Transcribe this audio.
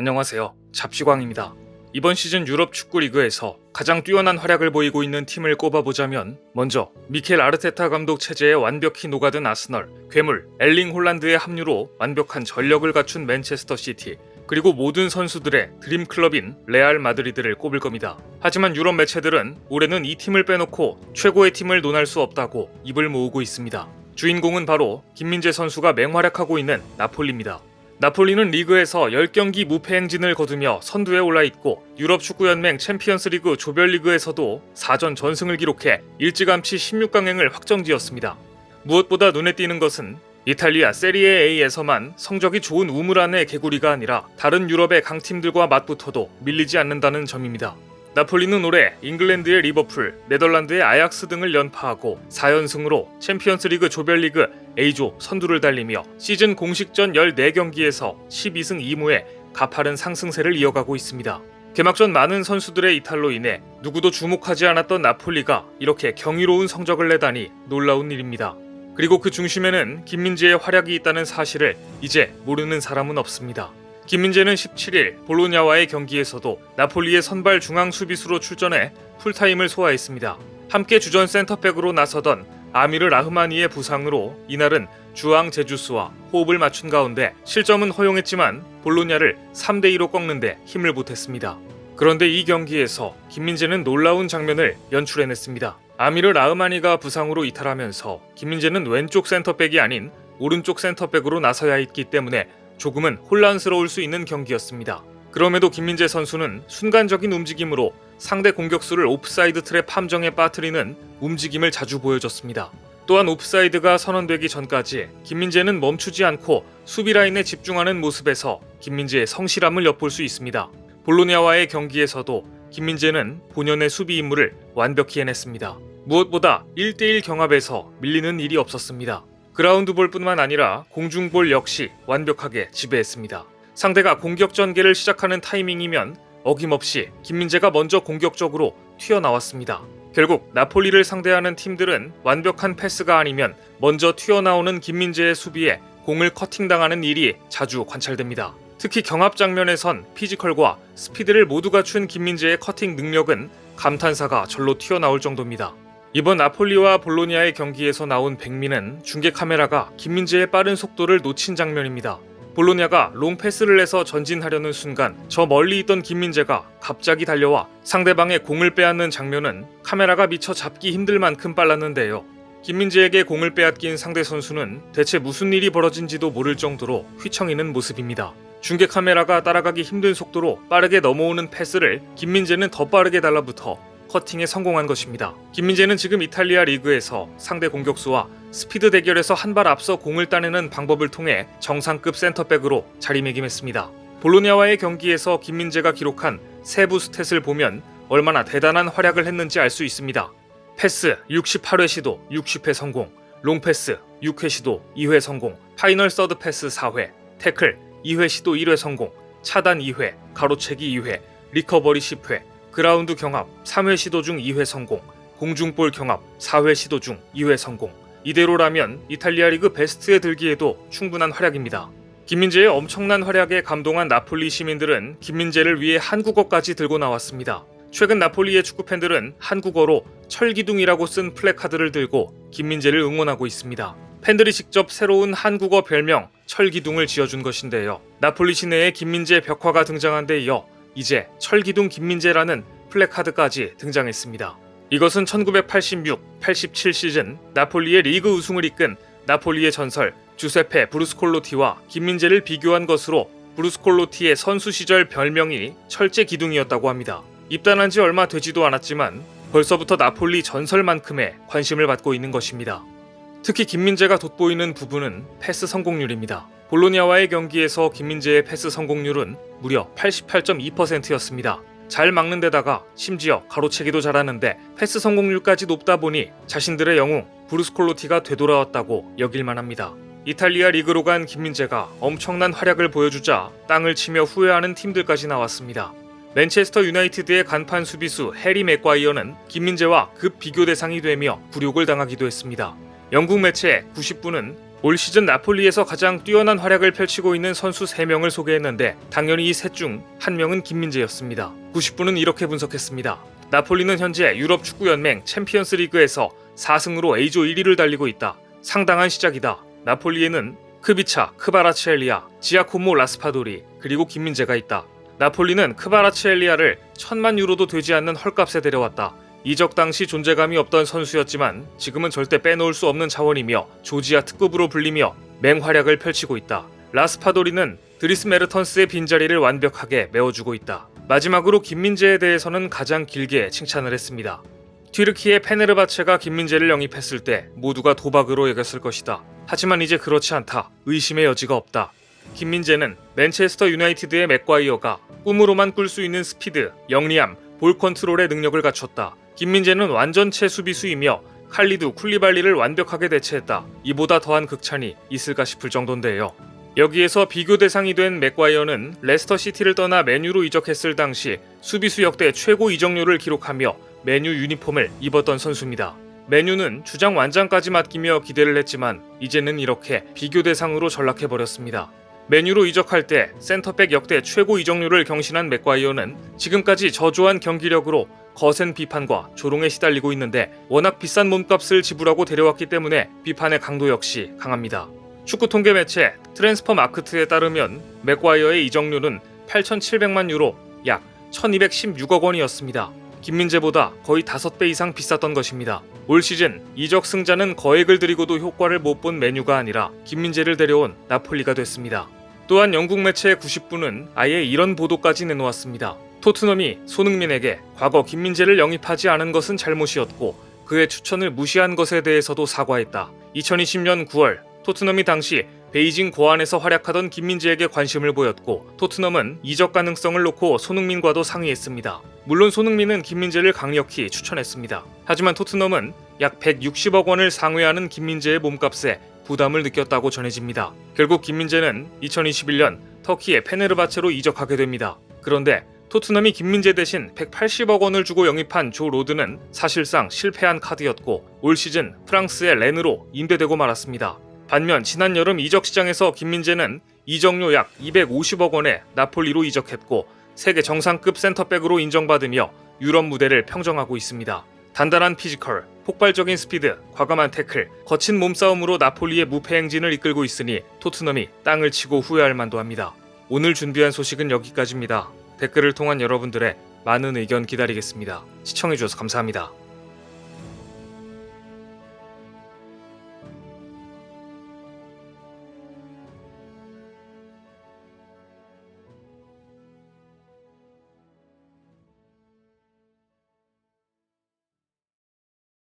안녕하세요. 잡시광입니다. 이번 시즌 유럽 축구 리그에서 가장 뛰어난 활약을 보이고 있는 팀을 꼽아보자면 먼저 미켈 아르테타 감독 체제에 완벽히 녹아든 아스널, 괴물 엘링 홀란드의 합류로 완벽한 전력을 갖춘 맨체스터 시티, 그리고 모든 선수들의 드림클럽인 레알 마드리드를 꼽을 겁니다. 하지만 유럽 매체들은 올해는 이 팀을 빼놓고 최고의 팀을 논할 수 없다고 입을 모으고 있습니다. 주인공은 바로 김민재 선수가 맹활약하고 있는 나폴리입니다. 나폴리는 리그에서 10경기 무패 행진을 거두며 선두에 올라있고 유럽 축구연맹 챔피언스리그 조별리그에서도 4전 전승을 기록해 일찌감치 16강행을 확정지었습니다. 무엇보다 눈에 띄는 것은 이탈리아 세리에 A에서만 성적이 좋은 우물 안의 개구리가 아니라 다른 유럽의 강팀들과 맞붙어도 밀리지 않는다는 점입니다. 나폴리는 올해 잉글랜드의 리버풀, 네덜란드의 아약스 등을 연파하고 4연승으로 챔피언스리그 조별리그 A조 선두를 달리며 시즌 공식전 14경기에서 12승 2무의 가파른 상승세를 이어가고 있습니다. 개막전 많은 선수들의 이탈로 인해 누구도 주목하지 않았던 나폴리가 이렇게 경이로운 성적을 내다니 놀라운 일입니다. 그리고 그 중심에는 김민재의 활약이 있다는 사실을 이제 모르는 사람은 없습니다. 김민재는 17일 볼로냐와의 경기에서도 나폴리의 선발 중앙 수비수로 출전해 풀타임을 소화했습니다. 함께 주전 센터백으로 나서던 아미르 라흐마니의 부상으로 이날은 주앙 제주스와 호흡을 맞춘 가운데 실점은 허용했지만 볼로냐를 3대2로 꺾는데 힘을 보탰습니다. 그런데 이 경기에서 김민재는 놀라운 장면을 연출해냈습니다. 아미르 라흐마니가 부상으로 이탈하면서 김민재는 왼쪽 센터백이 아닌 오른쪽 센터백으로 나서야 했기 때문에 조금은 혼란스러울 수 있는 경기였습니다. 그럼에도 김민재 선수는 순간적인 움직임으로 상대 공격수를 옵사이드 트랩 함정에 빠뜨리는 움직임을 자주 보여줬습니다. 또한 옵사이드가 선언되기 전까지 김민재는 멈추지 않고 수비 라인에 집중하는 모습에서 김민재의 성실함을 엿볼 수 있습니다. 볼로냐와의 경기에서도 김민재는 본연의 수비 임무를 완벽히 해냈습니다. 무엇보다 1대1 경합에서 밀리는 일이 없었습니다. 그라운드볼뿐만 아니라 공중볼 역시 완벽하게 지배했습니다. 상대가 공격 전개를 시작하는 타이밍이면 어김없이 김민재가 먼저 공격적으로 튀어나왔습니다. 결국 나폴리를 상대하는 팀들은 완벽한 패스가 아니면 먼저 튀어나오는 김민재의 수비에 공을 커팅당하는 일이 자주 관찰됩니다. 특히 경합 장면에선 피지컬과 스피드를 모두 갖춘 김민재의 커팅 능력은 감탄사가 절로 튀어나올 정도입니다. 이번 나폴리와 볼로냐의 경기에서 나온 백미는 중계 카메라가 김민재의 빠른 속도를 놓친 장면입니다. 볼로냐가 롱패스를 해서 전진하려는 순간 저 멀리 있던 김민재가 갑자기 달려와 상대방의 공을 빼앗는 장면은 카메라가 미처 잡기 힘들 만큼 빨랐는데요. 김민재에게 공을 빼앗긴 상대 선수는 대체 무슨 일이 벌어진지도 모를 정도로 휘청이는 모습입니다. 중계 카메라가 따라가기 힘든 속도로 빠르게 넘어오는 패스를 김민재는 더 빠르게 달라붙어 커팅에 성공한 것입니다. 김민재는 지금 이탈리아 리그에서 상대 공격수와 스피드 대결에서 한 발 앞서 공을 따내는 방법을 통해 정상급 센터백으로 자리매김했습니다. 볼로냐와의 경기에서 김민재가 기록한 세부 스탯을 보면 얼마나 대단한 활약을 했는지 알 수 있습니다. 패스 68회 시도 60회 성공, 롱패스 6회 시도 2회 성공, 파이널 서드 패스 4회, 태클 2회 시도 1회 성공, 차단 2회, 가로채기 2회, 리커버리 10회, 그라운드 경합 3회 시도 중 2회 성공, 공중볼 경합 4회 시도 중 2회 성공. 이대로라면 이탈리아 리그 베스트에 들기에도 충분한 활약입니다. 김민재의 엄청난 활약에 감동한 나폴리 시민들은 김민재를 위해 한국어까지 들고 나왔습니다. 최근 나폴리의 축구팬들은 한국어로 철기둥이라고 쓴 플래카드를 들고 김민재를 응원하고 있습니다. 팬들이 직접 새로운 한국어 별명 철기둥을 지어준 것인데요. 나폴리 시내에 김민재 벽화가 등장한 데 이어 이제 철기둥 김민재라는 플래카드까지 등장했습니다. 이것은 1986-87 시즌 나폴리의 리그 우승을 이끈 나폴리의 전설 주세페 브루스콜로티와 김민재를 비교한 것으로 브루스콜로티의 선수 시절 별명이 철제기둥이었다고 합니다. 입단한 지 얼마 되지도 않았지만 벌써부터 나폴리 전설만큼의 관심을 받고 있는 것입니다. 특히 김민재가 돋보이는 부분은 패스 성공률입니다. 볼로냐와의 경기에서 김민재의 패스 성공률은 무려 88.2%였습니다. 잘 막는 데다가 심지어 가로채기도 잘하는데 패스 성공률까지 높다 보니 자신들의 영웅 브루스콜로티가 되돌아왔다고 여길만합니다. 이탈리아 리그로 간 김민재가 엄청난 활약을 보여주자 땅을 치며 후회하는 팀들까지 나왔습니다. 맨체스터 유나이티드의 간판 수비수 해리 맥과이어는 김민재와 급 비교 대상이 되며 굴욕을 당하기도 했습니다. 영국 매체 90분은 올 시즌 나폴리에서 가장 뛰어난 활약을 펼치고 있는 선수 3명을 소개했는데 당연히 이 셋 중 한 명은 김민재였습니다. 90분은 이렇게 분석했습니다. 나폴리는 현재 유럽 축구연맹 챔피언스 리그에서 4승으로 A조 1위를 달리고 있다. 상당한 시작이다. 나폴리에는 크비차, 크바라츠엘리아, 지아코모 라스파도리, 그리고 김민재가 있다. 나폴리는 크바라츠엘리아를 1000만 유로도 되지 않는 헐값에 데려왔다. 이적 당시 존재감이 없던 선수였지만 지금은 절대 빼놓을 수 없는 자원이며 조지아 특급으로 불리며 맹활약을 펼치고 있다. 라스파도리는 드리스 메르턴스의 빈자리를 완벽하게 메워주고 있다. 마지막으로 김민재에 대해서는 가장 길게 칭찬을 했습니다. 튀르키의 페네르바체가 김민재를 영입했을 때 모두가 도박으로 여겼을 것이다. 하지만 이제 그렇지 않다. 의심의 여지가 없다. 김민재는 맨체스터 유나이티드의 맥과이어가 꿈으로만 꿀 수 있는 스피드, 영리함, 볼 컨트롤의 능력을 갖췄다. 김민재는 완전체 수비수이며 칼리두 쿨리발리를 완벽하게 대체했다. 이보다 더한 극찬이 있을까 싶을 정도인데요. 여기에서 비교 대상이 된 맥과이어는 레스터 시티를 떠나 맨유로 이적했을 당시 수비수 역대 최고 이적료를 기록하며 맨유 유니폼을 입었던 선수입니다. 맨유는 주장 완장까지 맡기며 기대를 했지만 이제는 이렇게 비교 대상으로 전락해버렸습니다. 맨유로 이적할 때 센터백 역대 최고 이적료를 경신한 맥과이어는 지금까지 저조한 경기력으로 거센 비판과 조롱에 시달리고 있는데 워낙 비싼 몸값을 지불하고 데려왔기 때문에 비판의 강도 역시 강합니다. 축구 통계 매체 트랜스퍼 마크트에 따르면 맥과이어의 이적료는 8,700만 유로, 약 1,216억 원이었습니다. 김민재보다 거의 5배 이상 비쌌던 것입니다. 올 시즌 이적 승자는 거액을 들이고도 효과를 못 본 맨유가 아니라 김민재를 데려온 나폴리가 됐습니다. 또한 영국 매체 90분은 아예 이런 보도까지 내놓았습니다. 토트넘이 손흥민에게 과거 김민재를 영입하지 않은 것은 잘못이었고 그의 추천을 무시한 것에 대해서도 사과했다. 2020년 9월 토트넘이 당시 베이징 고안에서 활약하던 김민재에게 관심을 보였고 토트넘은 이적 가능성을 놓고 손흥민과도 상의했습니다. 물론 손흥민은 김민재를 강력히 추천했습니다. 하지만 토트넘은 약 160억 원을 상회하는 김민재의 몸값에 부담을 느꼈다고 전해집니다. 결국 김민재는 2021년 터키의 페네르바체로 이적하게 됩니다. 그런데 토트넘이 김민재 대신 180억 원을 주고 영입한 조 로드는 사실상 실패한 카드였고 올 시즌 프랑스의 렌으로 임대되고 말았습니다. 반면 지난 여름 이적 시장에서 김민재는 이적료 약 250억 원에 나폴리로 이적했고 세계 정상급 센터백으로 인정받으며 유럽 무대를 평정하고 있습니다. 단단한 피지컬, 폭발적인 스피드, 과감한 태클, 거친 몸싸움으로 나폴리의 무패 행진을 이끌고 있으니 토트넘이 땅을 치고 후회할 만도 합니다. 오늘 준비한 소식은 여기까지입니다. 댓글을 통한 여러분들의 많은 의견 기다리겠습니다. 시청해주셔서 감사합니다.